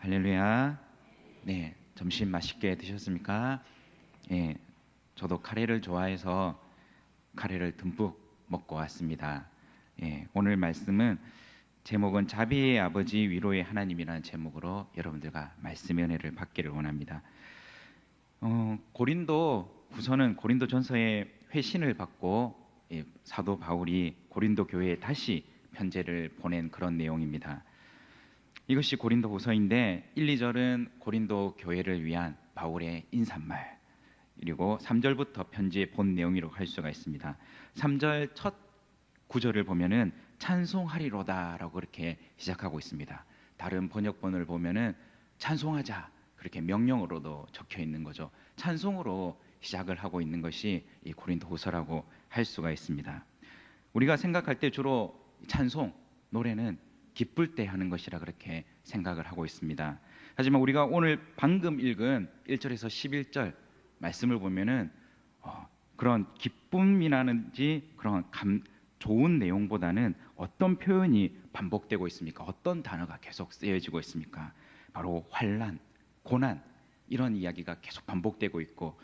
할렐루야. 네, 점심 맛있게 드셨습니까? 예, 저도 카레를 좋아해서 카레를 듬뿍 먹고 왔습니다. 오늘 말씀은 제목은 자비의 아버지 위로의 하나님이라는 제목으로 여러분들과 말씀의 은혜를 받기를 원합니다. 고린도 후서는 고린도 전서의 회신을 받고 사도 바울이 고린도 교회에 다시 편지를 보낸 그런 내용입니다. 이것이 고린도 후서인데 1, 2절은 고린도 교회를 위한 바울의 인사말, 그리고 3절부터 편지의 본 내용이라고 할 수가 있습니다. 3절 첫 구절을 보면은 찬송하리로다 라고 그렇게 시작하고 있습니다. 다른 번역본을 보면은 찬송하자 그렇게 명령으로도 적혀 있는 거죠. 찬송으로 시작을 하고 있는 것이 이 고린도 후서라고 할 수가 있습니다. 우리가 생각할 때 주로 찬송, 노래는 기쁠 때 하는 것이라 그렇게 생각을 하고 있습니다. 하지만 우리가 오늘 방금 읽은 1절에서 11절 말씀을 보면은 그런 기쁨이라든지 그런 좋은 내용보다는 어떤 표현이 반복되고 있습니까? 어떤 단어가 계속 쓰여지고 있습니까? 바로 환난, 고난, 이런 이야기가 계속 반복되고 있고,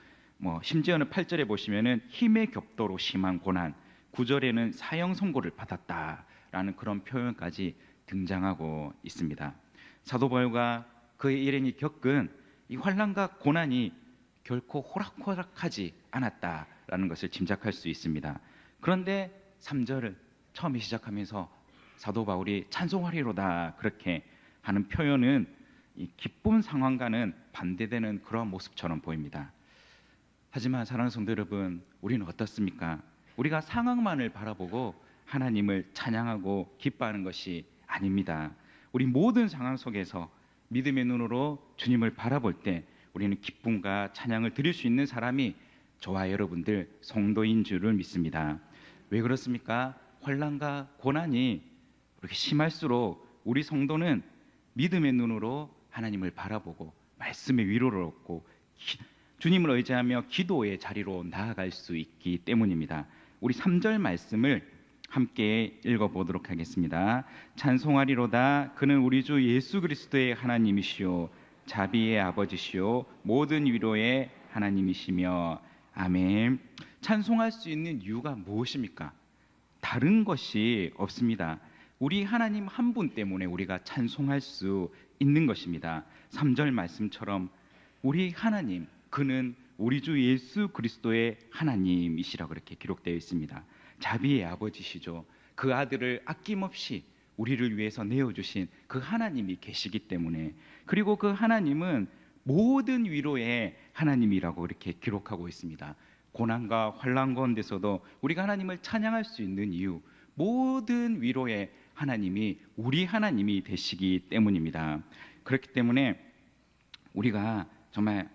심지어는 8절에 보시면은 힘의 격도로 심한 고난, 9절에는 사형 선고를 받았다라는 그런 표현까지 등장하고 있습니다. 사도 바울과 그의 일행이 겪은 이 환난과 고난이 결코 호락호락하지 않았다라는 것을 짐작할 수 있습니다. 그런데 3절을 처음에 시작하면서 사도 바울이 찬송하리로다 그렇게 하는 표현은 이 기쁜 상황과는 반대되는 그러한 모습처럼 보입니다. 하지만 사랑하는 성도 여러분, 우리는 어떻습니까? 우리가 상황만을 바라보고 하나님을 찬양하고 기뻐하는 것이 아닙니다. 우리 모든 상황 속에서 믿음의 눈으로 주님을 바라볼 때 우리는 기쁨과 찬양을 드릴 수 있는 사람이 저와 여러분들 성도인 줄을 믿습니다. 왜 그렇습니까? 환난과 고난이 그렇게 심할수록 우리 성도는 믿음의 눈으로 하나님을 바라보고 말씀의 위로를 얻고 주님을 의지하며 기도의 자리로 나아갈 수 있기 때문입니다. 우리 3절 말씀을 함께 읽어보도록 하겠습니다. 찬송하리로다 그는 우리 주 예수 그리스도의 하나님이시오 자비의 아버지시오 모든 위로의 하나님이시며 아멘. 찬송할 수 있는 이유가 무엇입니까? 다른 것이 없습니다. 우리 하나님 한 분 때문에 우리가 찬송할 수 있는 것입니다. 3절 말씀처럼 우리 하나님, 그는 우리 주 예수 그리스도의 하나님이시라고 그렇게 기록되어 있습니다. 자비의 아버지시죠. 그 아들을 아낌없이 우리를 위해서 내어주신 그 하나님이 계시기 때문에, 그리고 그 하나님은 모든 위로의 하나님이라고 이렇게 기록하고 있습니다. 고난과 환난 가운데서도 우리가 하나님을 찬양할 수 있는 이유, 모든 위로의 하나님이 우리 하나님이 되시기 때문입니다. 그렇기 때문에 우리가 정말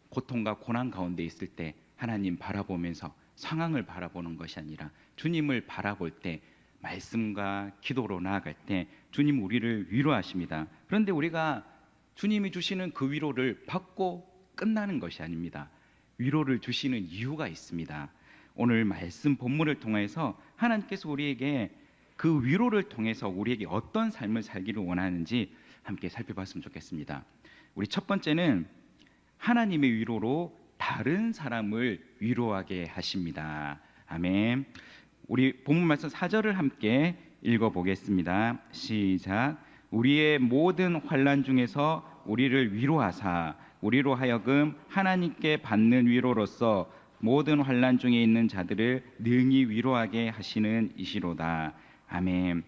고통과 고난 가운데 있을 때 하나님 바라보면서 상황을 바라보는 것이 아니라 주님을 바라볼 때, 말씀과 기도로 나아갈 때 주님 우리를 위로하십니다. 그런데 우리가 주님이 주시는 그 위로를 받고 끝나는 것이 아닙니다. 위로를 주시는 이유가 있습니다. 오늘 말씀 본문을 통해서 하나님께서 우리에게 그 위로를 통해서 우리에게 어떤 삶을 살기를 원하는지 함께 살펴봤으면 좋겠습니다. 우리 첫 번째는 하나님의 위로로 다른 사람을 위로하게 하십니다. 아멘. 우리 본문 말씀 4절을 함께 읽어보겠습니다. 시작. 우리의 모든 환난 중에서 우리를 위로하사 우리로 하여금 하나님께 받는 위로로서 모든 환난 중에 있는 자들을 능히 위로하게 하시는 이시로다. 아멘.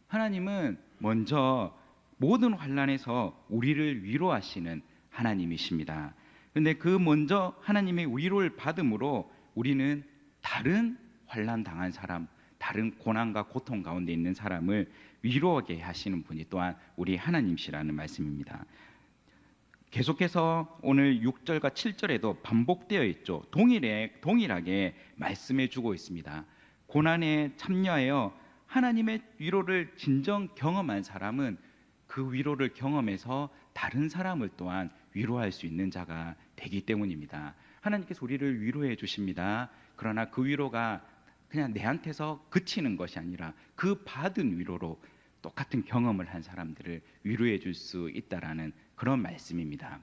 하나님은 먼저 모든 환난에서 우리를 위로하시는 하나님이십니다. 그런데 그 먼저 하나님의 위로를 받음으로 우리는 다른 환난 당한 사람, 다른 고난과 고통 가운데 있는 사람을 위로하게 하시는 분이 또한 우리 하나님이시라는 말씀입니다. 계속해서 오늘 6절과 7절에도 반복되어 있죠. 동일하게 말씀해 주고 있습니다. 고난에 참여하여 하나님의 위로를 진정 경험한 사람은 그 위로를 경험해서 다른 사람을 또한 위로할 수 있는 자가 되기 때문입니다. 하나님께서 우리를 위로해 주십니다. 그러나 그 위로가 그냥 내한테서 그치는 것이 아니라 그 받은 위로로 똑같은 경험을 한 사람들을 위로해 줄 수 있다라는 그런 말씀입니다.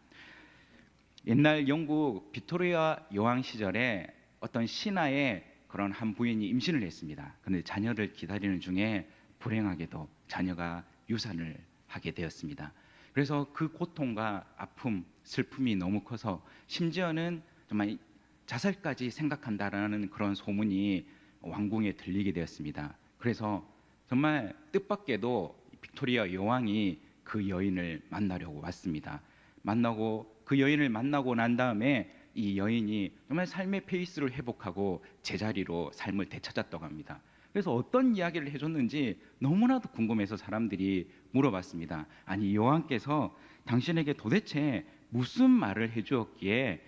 옛날 영국 빅토리아 여왕 시절에 어떤 신하의 그런 한 부인이 임신을 했습니다. 그런데 자녀를 기다리는 중에 불행하게도 자녀가 유산을 하게 되었습니다. 그래서 그 고통과 아픔, 슬픔이 너무 커서 심지어는 정말 자살까지 생각한다라는 그런 소문이 왕궁에 들리게 되었습니다. 그래서 정말 뜻밖에도 빅토리아 여왕이 그 여인을 만나려고 왔습니다. 만나고 그 여인을 만나고 난 다음에 이 여인이 정말 삶의 페이스를 회복하고 제자리로 삶을 되찾았다고 합니다. 그래서 어떤 이야기를 해줬는지 너무나도 궁금해서 사람들이 물어봤습니다. 아니, 여왕께서 당신에게 도대체 무슨 말을 해주었기에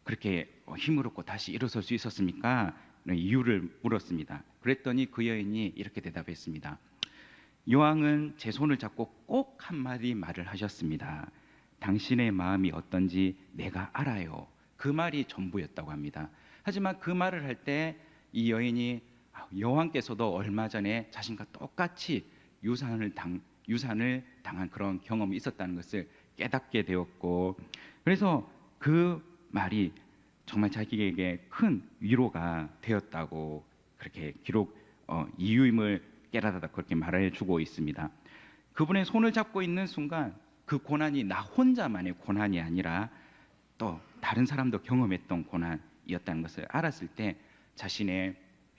그렇게 힘을 얻고 다시 일어설 수 있었습니까? 이유를 물었습니다. 그랬더니 그 여인이 이렇게 대답했습니다. 여왕은 제 손을 잡고 꼭 한마디 말을 하셨습니다. 당신의 마음이 어떤지 내가 알아요. 그 말이 전부였다고 합니다. 하지만 그 말을 할 때 이 여인이 여왕께서도 얼마 전에 자신과 똑같이 유산을 당한 그런 경험이 있었다는 것을 깨닫게 되었고, 그래서 그 말이 정말 자기에게 큰 위로가 되었다고 그렇게 이유임을 깨닫았다 그렇게 말해주고 있습니다. 그분의 손을 잡고 있는 순간 그 고난이 나 혼자만의 고난이 아니라 또 다른 사람도 경험했던 고난이었다는 것을 알았을 때 자신의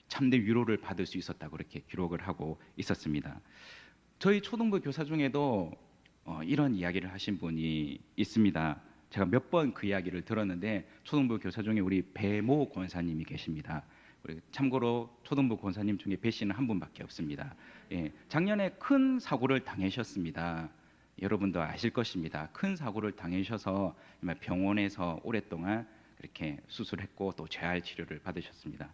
참된 위로를 받을 수 있었다고 그렇게 기록을 하고 있었습니다. 저희 초등부 교사 중에도 이런 이야기를 하신 분이 있습니다. 제가 몇 번 그 이야기를 들었는데 초등부 교사 중에 우리 배모 권사님이 계십니다. 참고로 초등부 권사님 중에 배 씨는 한 분밖에 없습니다. 작년에 큰 사고를 당하셨습니다. 여러분도 아실 것입니다. 큰 사고를 당하셔서 병원에서 오랫동안 그렇게 수술했고 또 재활 치료를 받으셨습니다.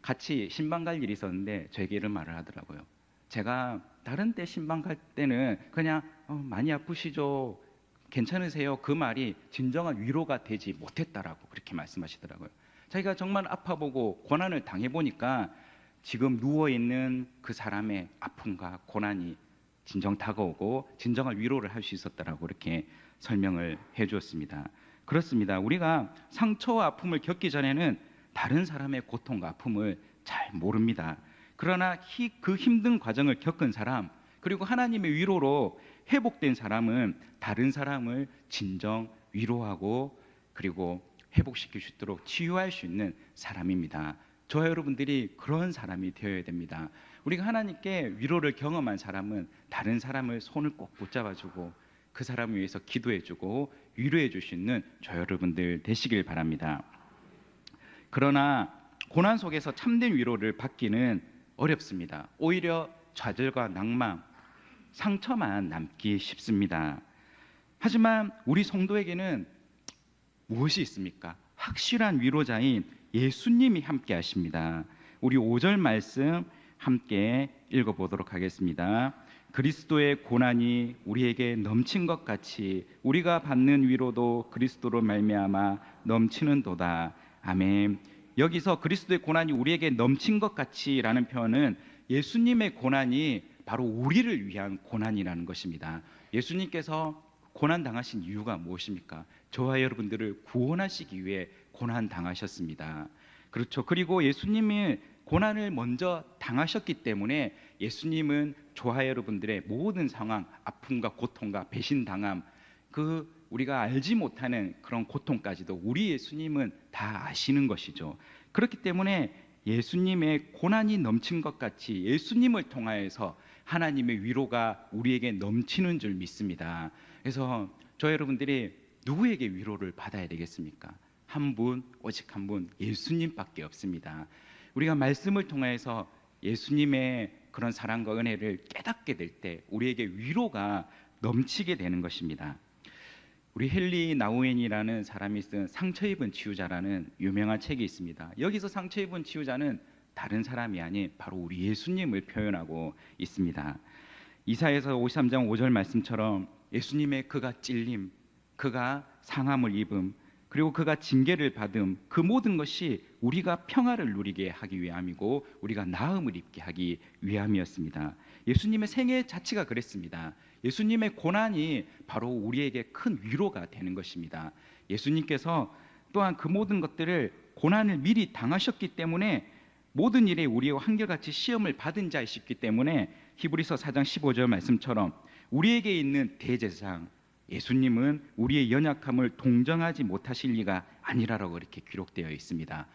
같이 신방 갈 일이 있었는데 저에게 이런 말을 하더라고요. 제가 다른 때 신방 갈 때는 그냥 많이 아프시죠? 괜찮으세요? 그 말이 진정한 위로가 되지 못했다라고 그렇게 말씀하시더라고요. 자기가 정말 아파보고 고난을 당해보니까 지금 누워있는 그 사람의 아픔과 고난이 진정 다가오고 진정한 위로를 할 수 있었다라고 그렇게 설명을 해주었습니다. 그렇습니다. 우리가 상처와 아픔을 겪기 전에는 다른 사람의 고통과 아픔을 잘 모릅니다. 그러나 그 힘든 과정을 겪은 사람, 그리고 하나님의 위로로 회복된 사람은 다른 사람을 진정 위로하고 그리고 회복시킬 수 있도록 치유할 수 있는 사람입니다. 저와 여러분들이 그런 사람이 되어야 됩니다. 우리가 하나님께 위로를 경험한 사람은 다른 사람을 손을 꼭 붙잡아주고 그 사람을 위해서 기도해주고 위로해줄 수 있는 저와 여러분들 되시길 바랍니다. 그러나 고난 속에서 참된 위로를 받기는 어렵습니다. 오히려 좌절과 낭만, 상처만 남기 쉽습니다. 하지만 우리 성도에게는 무엇이 있습니까? 확실한 위로자인 예수님이 함께 하십니다. 우리 5절 말씀 함께 읽어보도록 하겠습니다. 그리스도의 고난이 우리에게 넘친 것 같이 우리가 받는 위로도 그리스도로 말미암아 넘치는도다. 아멘. 여기서 그리스도의 고난이 우리에게 넘친 것 같이라는 표현은 예수님의 고난이 바로 우리를 위한 고난이라는 것입니다. 예수님께서 고난 당하신 이유가 무엇입니까? 저와 여러분들을 구원하시기 위해 고난 당하셨습니다. 그렇죠. 그리고 예수님이 고난을 먼저 당하셨기 때문에 예수님은 저와 여러분들의 모든 상황, 아픔과 고통과 배신당함, 우리가 알지 못하는 그런 고통까지도 우리 예수님은 다 아시는 것이죠. 그렇기 때문에 예수님의 고난이 넘친 것 같이 예수님을 통하여서 하나님의 위로가 우리에게 넘치는 줄 믿습니다. 그래서 저 여러분들이 누구에게 위로를 받아야 되겠습니까? 오직 한 분, 예수님밖에 없습니다. 우리가 말씀을 통해서 예수님의 그런 사랑과 은혜를 깨닫게 될 때 우리에게 위로가 넘치게 되는 것입니다. 우리 헨리 나우엔이라는 사람이 쓴 상처 입은 치유자라는 유명한 책이 있습니다. 여기서 상처 입은 치유자는 다른 사람이 아닌 바로 우리 예수님을 표현하고 있습니다. 이사야서 53장 5절 말씀처럼 예수님의 그가 찔림, 그가 상함을 입음, 그리고 그가 징계를 받음, 그 모든 것이 우리가 평화를 누리게 하기 위함이고 우리가 나음을 입게 하기 위함이었습니다. 예수님의 생애 자체가 그랬습니다. 예수님의 고난이 바로 우리에게 큰 위로가 되는 것입니다. 예수님께서 또한 그 모든 것들을 고난을 미리 당하셨기 때문에 모든 일에 우리와 한결같이 시험을 받은 자이시기 때문에 히브리서 4장 15절 말씀처럼 우리에게 있는 대제사장 예수님은 우리의 연약함을 동정하지 못하실 리가 아니라라고 이렇게 기록되어 있습니다.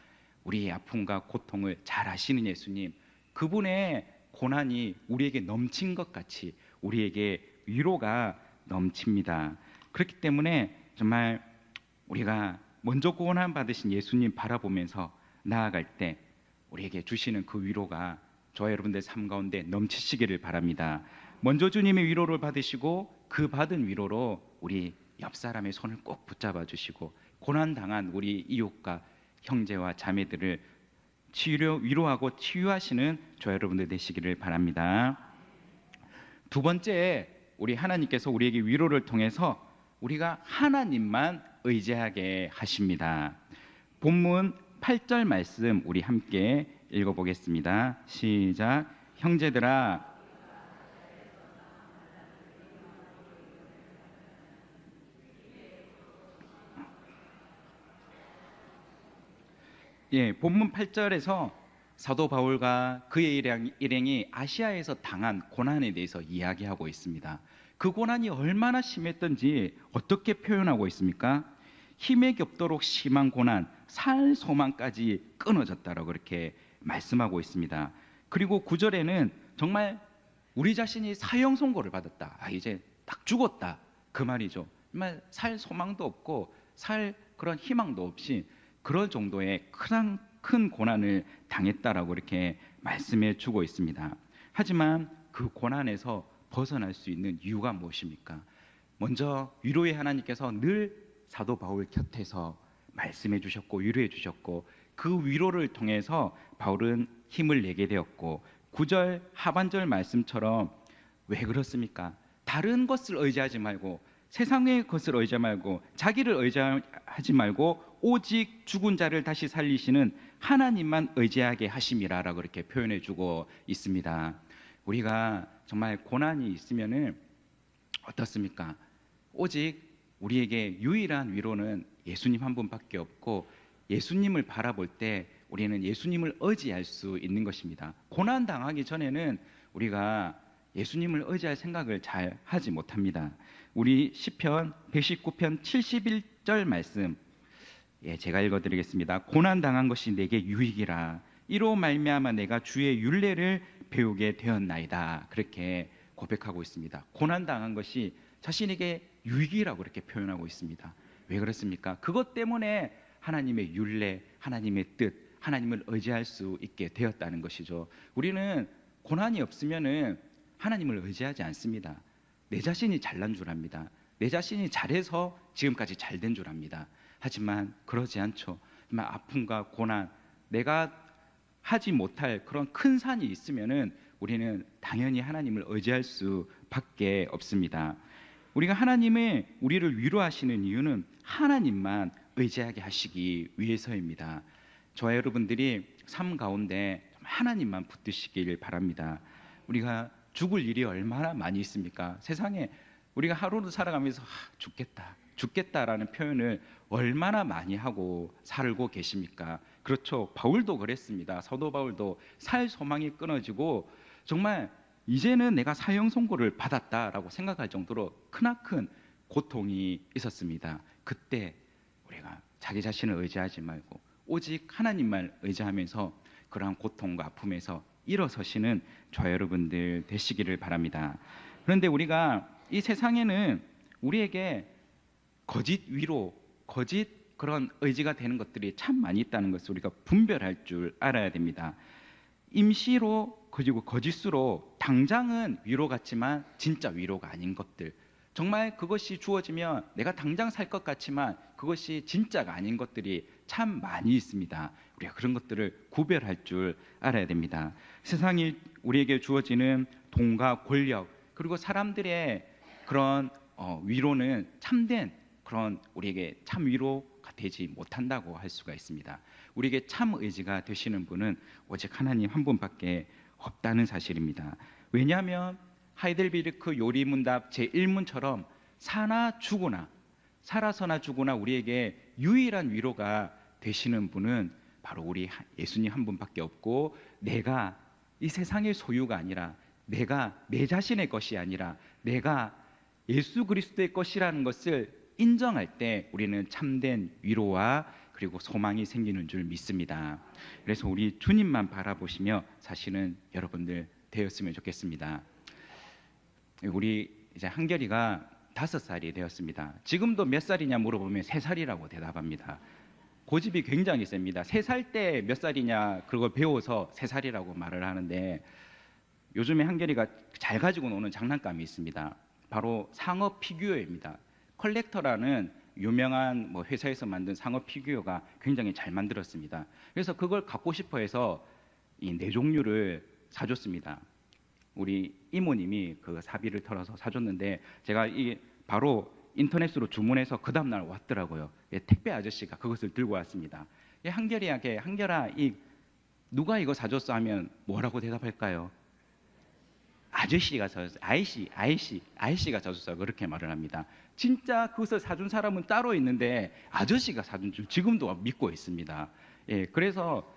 우리의 아픔과 고통을 잘 아시는 예수님, 그분의 고난이 우리에게 넘친 것 같이 우리에게 위로가 넘칩니다. 그렇기 때문에 정말 우리가 먼저 고난 받으신 예수님 바라보면서 나아갈 때 우리에게 주시는 그 위로가 저와 여러분들 삶 가운데 넘치시기를 바랍니다. 먼저 주님의 위로를 받으시고 그 받은 위로로 우리 옆 사람의 손을 꼭 붙잡아 주시고 고난당한 우리 이웃과 형제와 자매들을 위로하고 치유하시는 저와 여러분들 되시기를 바랍니다. 두 번째, 우리 하나님께서 우리에게 위로를 통해서 우리가 하나님만 의지하게 하십니다. 본문 8절 말씀 우리 함께 읽어보겠습니다. 시작. 형제들아, 본문 8절에서 사도 바울과 그의 일행이 아시아에서 당한 고난에 대해서 이야기하고 있습니다. 그 고난이 얼마나 심했던지 어떻게 표현하고 있습니까? 힘에 겹도록 심한 고난, 살 소망까지 끊어졌다라고 그렇게 말씀하고 있습니다. 그리고 9절에는 정말 우리 자신이 사형 선고를 받았다. 이제 딱 죽었다. 그 말이죠. 정말 살 소망도 없고 살 그런 희망도 없이 그럴 정도의 큰 고난을 당했다라고 이렇게 말씀해 주고 있습니다. 하지만 그 고난에서 벗어날 수 있는 이유가 무엇입니까? 먼저 위로의 하나님께서 늘 사도 바울 곁에서 말씀해 주셨고 위로해 주셨고 그 위로를 통해서 바울은 힘을 내게 되었고 9절 하반절 말씀처럼 왜 그렇습니까? 다른 것을 의지하지 말고 세상의 것을 의지하지 말고 자기를 의지하지 말고 오직 죽은 자를 다시 살리시는 하나님만 의지하게 하심이라라고 이렇게 표현해 주고 있습니다. 우리가 정말 고난이 있으면은 어떻습니까? 오직 우리에게 유일한 위로는 예수님 한 분밖에 없고 예수님을 바라볼 때 우리는 예수님을 의지할 수 있는 것입니다. 고난 당하기 전에는 우리가 예수님을 의지할 생각을 잘 하지 못합니다. 우리 시편 119편 71절 말씀 제가 읽어드리겠습니다. 고난 당한 것이 내게 유익이라 이로 말미암아 내가 주의 율례를 배우게 되었나이다. 그렇게 고백하고 있습니다. 고난 당한 것이 자신에게 유익이라고 이렇게 표현하고 있습니다. 왜 그렇습니까? 그것 때문에 하나님의 율례, 하나님의 뜻, 하나님을 의지할 수 있게 되었다는 것이죠. 우리는 고난이 없으면은 하나님을 의지하지 않습니다. 내 자신이 잘난 줄 압니다. 내 자신이 잘해서 지금까지 잘 된 줄 압니다. 하지만 그러지 않죠. 정말 아픔과 고난, 내가 하지 못할 그런 큰 산이 있으면은 우리는 당연히 하나님을 의지할 수밖에 없습니다. 우리가 하나님의 우리를 위로하시는 이유는 하나님만 의지하게 하시기 위해서입니다. 저와 여러분들이 삶 가운데 하나님만 붙드시길 바랍니다. 우리가 죽을 일이 얼마나 많이 있습니까? 세상에 우리가 하루를 살아가면서 죽겠다라는 표현을 얼마나 많이 하고 살고 계십니까? 그렇죠. 바울도 그랬습니다. 사도 바울도 살 소망이 끊어지고 정말 이제는 내가 사형 선고를 받았다라고 생각할 정도로 크나큰 고통이 있었습니다. 그때 우리가 자기 자신을 의지하지 말고 오직 하나님만 의지하면서 그러한 고통과 아픔에서 일어서시는 저와 여러분들 되시기를 바랍니다. 그런데 우리가 이 세상에는 우리에게 거짓 위로, 거짓 그런 의지가 되는 것들이 참 많이 있다는 것을 우리가 분별할 줄 알아야 됩니다. 임시로 그리고 거짓으로 당장은 위로 같지만 진짜 위로가 아닌 것들, 정말 그것이 주어지면 내가 당장 살 것 같지만 그것이 진짜가 아닌 것들이 참 많이 있습니다. 우리가 그런 것들을 구별할 줄 알아야 됩니다. 세상이 우리에게 주어지는 돈과 권력 그리고 사람들의 그런 위로는 참된 그런 우리에게 참 위로 위로가 되지 못한다고 할 수가 있습니다. 우리에게 참 의지가 되시는 분은 오직 하나님 한 분밖에 없다는 사실입니다. 왜냐하면 하이델베르크 요리문답 제1문처럼 사나 죽으나 살아서나 죽으나 우리에게 유일한 위로가 되시는 분은 바로 우리 예수님 한 분밖에 없고, 내가 이 세상의 소유가 아니라, 내가 내 자신의 것이 아니라 내가 예수 그리스도의 것이라는 것을 인정할 때 우리는 참된 위로와 그리고 소망이 생기는 줄 믿습니다. 그래서 우리 주님만 바라보시며 사시는 여러분들 되었으면 좋겠습니다. 우리 이제 한결이가 5살이 되었습니다. 지금도 몇 살이냐 물어보면 3살이라고 대답합니다. 고집이 굉장히 셉니다. 3살 때 몇 살이냐 그걸 배워서 3살이라고 말을 하는데, 요즘에 한결이가 잘 가지고 노는 장난감이 있습니다. 바로 상어 피규어입니다. 컬렉터라는 유명한 회사에서 만든 상어 피규어가 굉장히 잘 만들었습니다. 그래서 그걸 갖고 싶어 해서 이 4종류를 사줬습니다. 우리 이모님이 그 사비를 털어서 사줬는데, 제가 바로 인터넷으로 주문해서 그 다음날 왔더라고요. 택배 아저씨가 그것을 들고 왔습니다. 한결이에게, 한결아, 누가 이거 사줬어 하면 뭐라고 대답할까요? 아저씨가 사줬어요. 아이씨가 사줬어요. 그렇게 말을 합니다. 진짜 그것을 사준 사람은 따로 있는데 아저씨가 사준 줄 지금도 믿고 있습니다. 그래서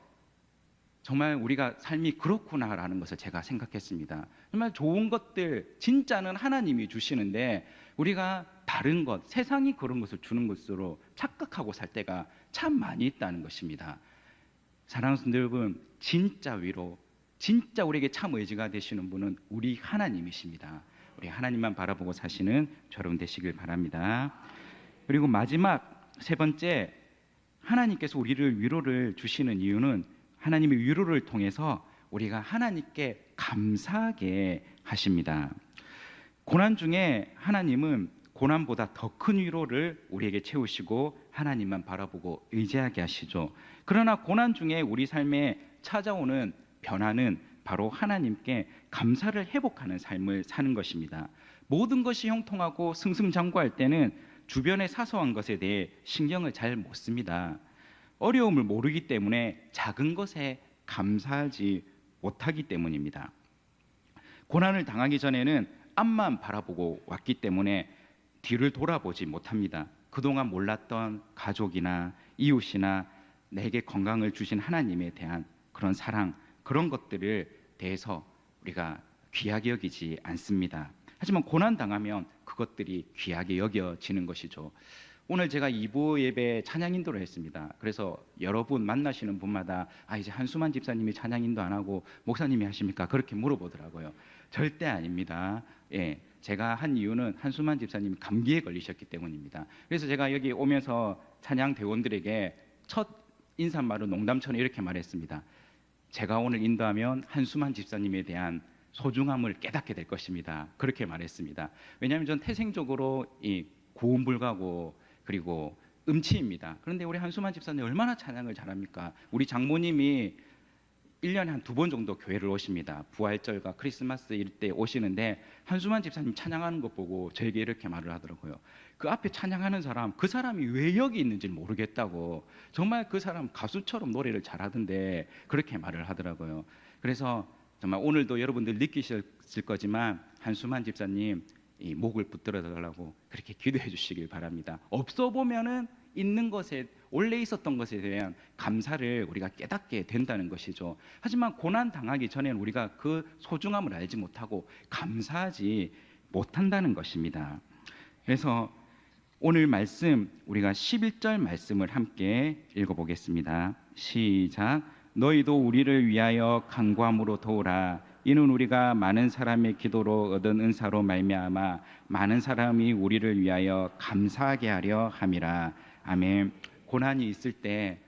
정말 우리가 삶이 그렇구나라는 것을 제가 생각했습니다. 정말 좋은 것들 진짜는 하나님이 주시는데, 우리가 다른 것, 세상이 그런 것을 주는 것으로 착각하고 살 때가 참 많이 있다는 것입니다. 사랑하는 성도 여러분, 진짜 위로, 진짜 우리에게 참 의지가 되시는 분은 우리 하나님이십니다. 우리 하나님만 바라보고 사시는 여러분 되시길 바랍니다. 그리고 마지막 3번째, 하나님께서 우리를 위로를 주시는 이유는 하나님의 위로를 통해서 우리가 하나님께 감사하게 하십니다. 고난 중에 하나님은 고난보다 더 큰 위로를 우리에게 채우시고 하나님만 바라보고 의지하게 하시죠. 그러나 고난 중에 우리 삶에 찾아오는 변화는 바로 하나님께 감사를 회복하는 삶을 사는 것입니다. 모든 것이 형통하고 승승장구할 때는 주변의 사소한 것에 대해 신경을 잘 못 씁니다. 어려움을 모르기 때문에 작은 것에 감사하지 못하기 때문입니다. 고난을 당하기 전에는 앞만 바라보고 왔기 때문에 뒤를 돌아보지 못합니다. 그동안 몰랐던 가족이나 이웃이나 내게 건강을 주신 하나님에 대한 그런 사랑, 그런 것들을 대해서 우리가 귀하게 여기지 않습니다. 하지만 고난 당하면 그것들이 귀하게 여겨지는 것이죠. 오늘 제가 2부 예배 찬양 인도를 했습니다. 그래서 여러분 만나시는 분마다 이제 한수만 집사님이 찬양 인도 안 하고 목사님이 하십니까? 그렇게 물어보더라고요. 절대 아닙니다. 제가 한 이유는 한수만 집사님이 감기에 걸리셨기 때문입니다. 그래서 제가 여기 오면서 찬양 대원들에게 첫 인사말로 농담처럼 이렇게 말했습니다. 제가 오늘 인도하면 한수만 집사님에 대한 소중함을 깨닫게 될 것입니다. 그렇게 말했습니다. 왜냐하면 전 태생적으로 고음불가고 그리고 음치입니다. 그런데 우리 한수만 집사님 얼마나 찬양을 잘합니까? 우리 장모님이 1년에 한 2번 정도 교회를 오십니다. 부활절과 크리스마스 이럴 때 오시는데 한수만 집사님 찬양하는 것 보고 저에게 이렇게 말을 하더라고요. 그 앞에 찬양하는 사람, 그 사람이 왜 여기 있는지 모르겠다고. 정말 그 사람 가수처럼 노래를 잘하던데 그렇게 말을 하더라고요. 그래서 정말 오늘도 여러분들 느끼셨을 거지만 한수만 집사님 이 목을 붙들어 달라고 그렇게 기도해 주시길 바랍니다. 없어 보면은 있는 것에, 원래 있었던 것에 대한 감사를 우리가 깨닫게 된다는 것이죠. 하지만 고난 당하기 전에는 우리가 그 소중함을 알지 못하고 감사하지 못한다는 것입니다. 그래서 오늘 말씀 우리가 11절 말씀을 함께 읽어보겠습니다. 시작. 너희도 우리를 위하여 간구함으로 도우라. 이는 우리가 많은 사람의 기도로 얻은 은사로 말미암아 많은 사람이 우리를 위하여 감사하게 하려 함이라. 아멘. 고난이 있을 때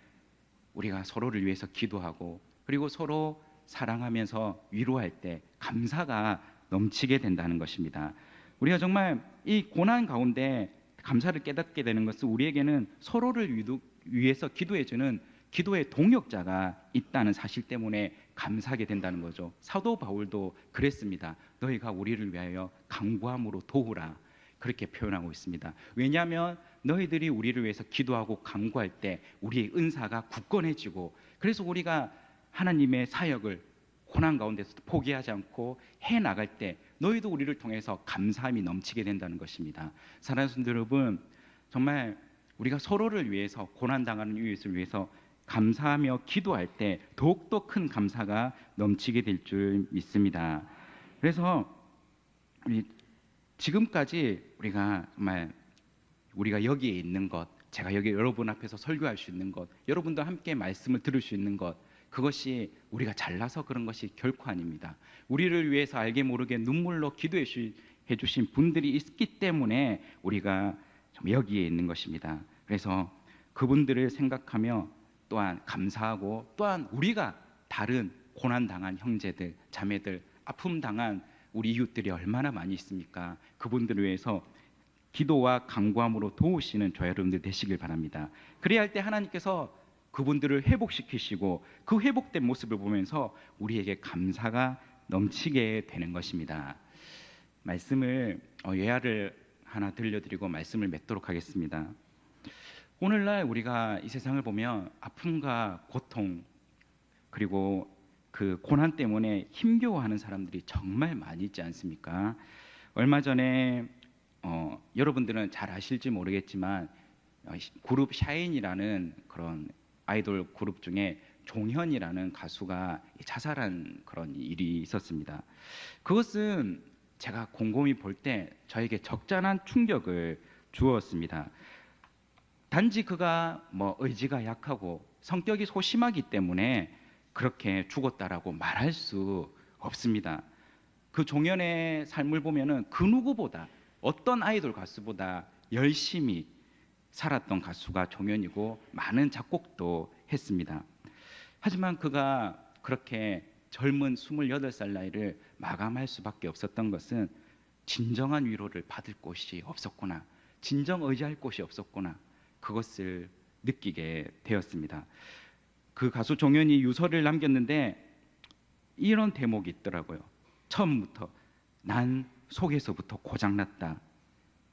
우리가 서로를 위해서 기도하고 그리고 서로 사랑하면서 위로할 때 감사가 넘치게 된다는 것입니다. 우리가 정말 이 고난 가운데 감사를 깨닫게 되는 것은 우리에게는 서로를 위해서 기도해주는 기도의 동역자가 있다는 사실 때문에 감사하게 된다는 거죠. 사도 바울도 그랬습니다. 너희가 우리를 위하여 간구함으로 도우라. 그렇게 표현하고 있습니다. 왜냐하면 너희들이 우리를 위해서 기도하고 간구할 때 우리의 은사가 굳건해지고, 그래서 우리가 하나님의 사역을 고난 가운데서 포기하지 않고 해 나갈 때 너희도 우리를 통해서 감사함이 넘치게 된다는 것입니다. 사랑하는 성도 여러분, 정말 우리가 서로를 위해서, 고난 당하는 이웃을 위해서 감사하며 기도할 때 더욱더 큰 감사가 넘치게 될 줄 믿습니다. 그래서 지금까지 우리가 정말 우리가 여기에 있는 것, 제가 여기 여러분 앞에서 설교할 수 있는 것, 여러분도 함께 말씀을 들을 수 있는 것, 그것이 우리가 잘나서 그런 것이 결코 아닙니다. 우리를 위해서 알게 모르게 눈물로 기도해 주신 분들이 있기 때문에 우리가 여기에 있는 것입니다. 그래서 그분들을 생각하며 또한 감사하고, 또한 우리가 다른 고난당한 형제들, 자매들, 아픔당한 우리 이웃들이 얼마나 많이 있습니까? 그분들을 위해서 기도와 간구함으로 도우시는 저와 여러분들 되시길 바랍니다. 그래야 할 때 하나님께서 그분들을 회복시키시고 그 회복된 모습을 보면서 우리에게 감사가 넘치게 되는 것입니다. 말씀을 예화를 하나 들려드리고 말씀을 맺도록 하겠습니다. 오늘날 우리가 이 세상을 보면 아픔과 고통, 그리고 그 고난 때문에 힘겨워하는 사람들이 정말 많이 있지 않습니까? 얼마 전에 여러분들은 잘 아실지 모르겠지만 그룹 샤인이라는 그런 아이돌 그룹 중에 종현이라는 가수가 자살한 그런 일이 있었습니다. 그것은 제가 곰곰이 볼 때 저에게 적잖은 충격을 주었습니다. 단지 그가 의지가 약하고 성격이 소심하기 때문에 그렇게 죽었다라고 말할 수 없습니다. 그 종현의 삶을 보면은 그 누구보다, 어떤 아이돌 가수보다 열심히 살았던 가수가 종현이고 많은 작곡도 했습니다. 하지만 그가 그렇게 젊은 28살 나이를 마감할 수밖에 없었던 것은 진정한 위로를 받을 곳이 없었구나, 진정 의지할 곳이 없었구나, 그것을 느끼게 되었습니다. 그 가수 종현이 유서를 남겼는데 이런 대목이 있더라고요. 처음부터 난 속에서부터 고장났다.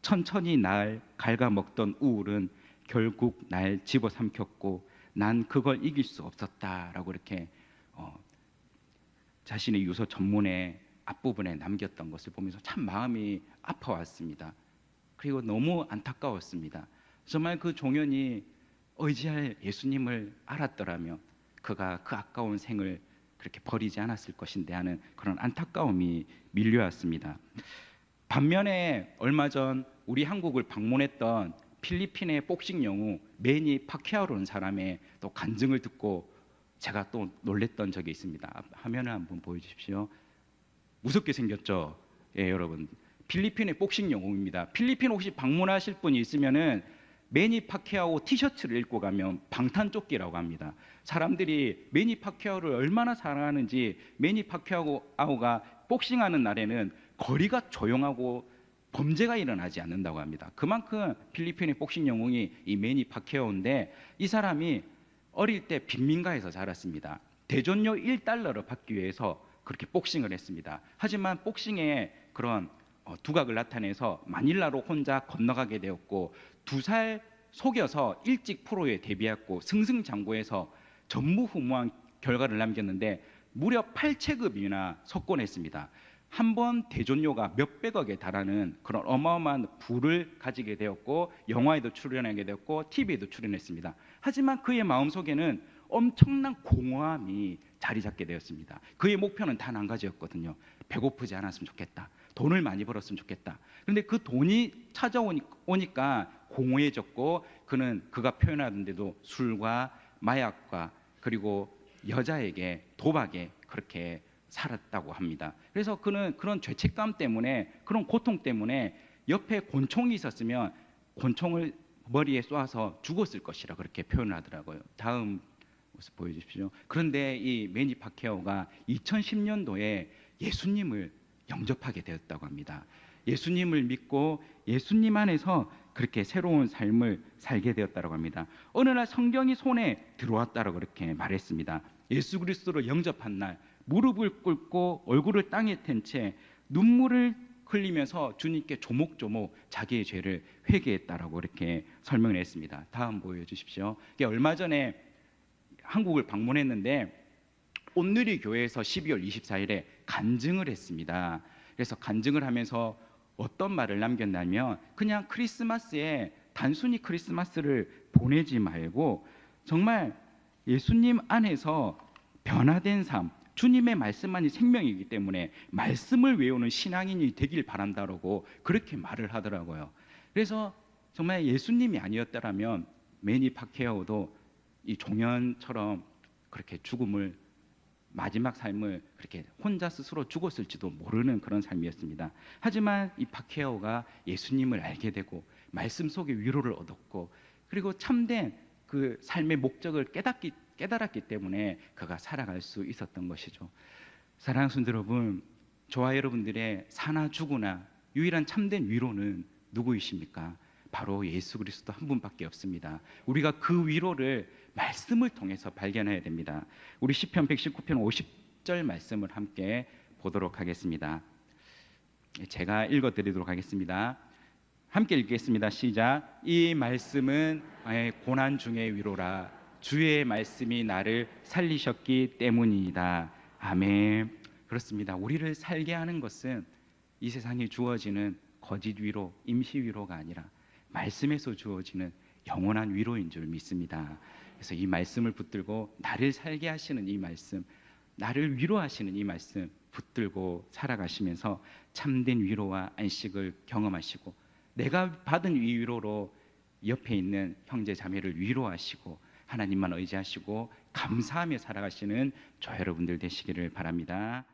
천천히 날 갉아먹던 우울은 결국 날 집어삼켰고 난 그걸 이길 수 없었다라고 이렇게 자신의 유서 전문의 앞부분에 남겼던 것을 보면서 참 마음이 아파왔습니다. 그리고 너무 안타까웠습니다. 정말 그 종현이 의지할 예수님을 알았더라면 그가 그 아까운 생을 그렇게 버리지 않았을 것인데 하는 그런 안타까움이 밀려왔습니다. 반면에 얼마 전 우리 한국을 방문했던 필리핀의 복싱 영웅 매니 파키아오라는 사람의 또 간증을 듣고 제가 또 놀랬던 적이 있습니다. 화면을 한번 보여주십시오. 무섭게 생겼죠? 예, 여러분. 필리핀의 복싱 영웅입니다. 필리핀 혹시 방문하실 분이 있으면은 매니 파키아오 티셔츠를 입고 가면 방탄조끼라고 합니다. 사람들이 매니 파키아오를 얼마나 사랑하는지, 매니 파키아오가 복싱하는 날에는 거리가 조용하고 범죄가 일어나지 않는다고 합니다. 그만큼 필리핀의 복싱 영웅이 이 매니 파키아오인데, 이 사람이 어릴 때 빈민가에서 자랐습니다. 대전료 1달러를 받기 위해서 그렇게 복싱을 했습니다. 하지만 복싱의 그런 두각을 나타내서 마닐라로 혼자 건너가게 되었고 2살 속여서 일찍 프로에 데뷔했고 승승장구해서 전무후무한 결과를 남겼는데 무려 8체급이나 석권했습니다. 한 번 대전료가 몇백억에 달하는 그런 어마어마한 부를 가지게 되었고 영화에도 출연하게 되었고 TV에도 출연했습니다. 하지만 그의 마음속에는 엄청난 공허함이 자리 잡게 되었습니다. 그의 목표는 단 한 가지였거든요. 배고프지 않았으면 좋겠다. 돈을 많이 벌었으면 좋겠다. 그런데 그 돈이 찾아오니까 공허해졌고 그가 표현하던 데도 술과 마약과 그리고 여자에게 도박에 그렇게 살았다고 합니다. 그래서 그는 그런 죄책감 때문에, 그런 고통 때문에 옆에 곤충이 있었으면 곤충을 머리에 쏘아서 죽었을 것이라 그렇게 표현을 하더라고요. 다음 모습 보여주십시오. 그런데 이 매니 파키아오가 2010년도에 예수님을 영접하게 되었다고 합니다. 예수님을 믿고 예수님 안에서 그렇게 새로운 삶을 살게 되었다고 합니다. 어느 날 성경이 손에 들어왔다고 그렇게 말했습니다. 예수 그리스도를 영접한 날 무릎을 꿇고 얼굴을 땅에 댄 채 눈물을 흘리면서 주님께 조목조목 자기의 죄를 회개했다라고 이렇게 설명을 했습니다. 다음 보여주십시오. 이게 얼마 전에 한국을 방문했는데 온누리 교회에서 12월 24일에 간증을 했습니다. 그래서 간증을 하면서 어떤 말을 남겼냐면, 그냥 크리스마스에 단순히 크리스마스를 보내지 말고 정말 예수님 안에서 변화된 삶, 주님의 말씀만이 생명이기 때문에 말씀을 외우는 신앙인이 되길 바란다라고 그렇게 말을 하더라고요. 그래서 정말 예수님이 아니었더라면 매니 파케어도 이 종연처럼 그렇게 죽음을, 마지막 삶을 그렇게 혼자 스스로 죽었을지도 모르는 그런 삶이었습니다. 하지만 이 파케어가 예수님을 알게 되고 말씀 속에 위로를 얻었고, 그리고 참된 그 삶의 목적을 깨달았기 때문에 그가 살아갈 수 있었던 것이죠. 사랑하는 성도 여러분, 저와 여러분들의 사나 죽으나 유일한 참된 위로는 누구이십니까? 바로 예수 그리스도 한 분밖에 없습니다. 우리가 그 위로를 말씀을 통해서 발견해야 됩니다. 우리 시편 119편 50절 말씀을 함께 보도록 하겠습니다. 제가 읽어드리도록 하겠습니다. 함께 읽겠습니다. 시작. 이 말씀은 나의 고난 중의 위로라. 주의 말씀이 나를 살리셨기 때문이다. 아멘. 그렇습니다. 우리를 살게 하는 것은 이 세상에 주어지는 거짓 위로, 임시 위로가 아니라 말씀에서 주어지는 영원한 위로인 줄 믿습니다. 그래서 이 말씀을 붙들고 나를 살게 하시는 이 말씀, 나를 위로하시는 이 말씀 붙들고 살아가시면서 참된 위로와 안식을 경험하시고, 내가 받은 이 위로로 옆에 있는 형제 자매를 위로하시고 하나님만 의지하시고 감사하며 살아가시는 저 여러분들 되시기를 바랍니다.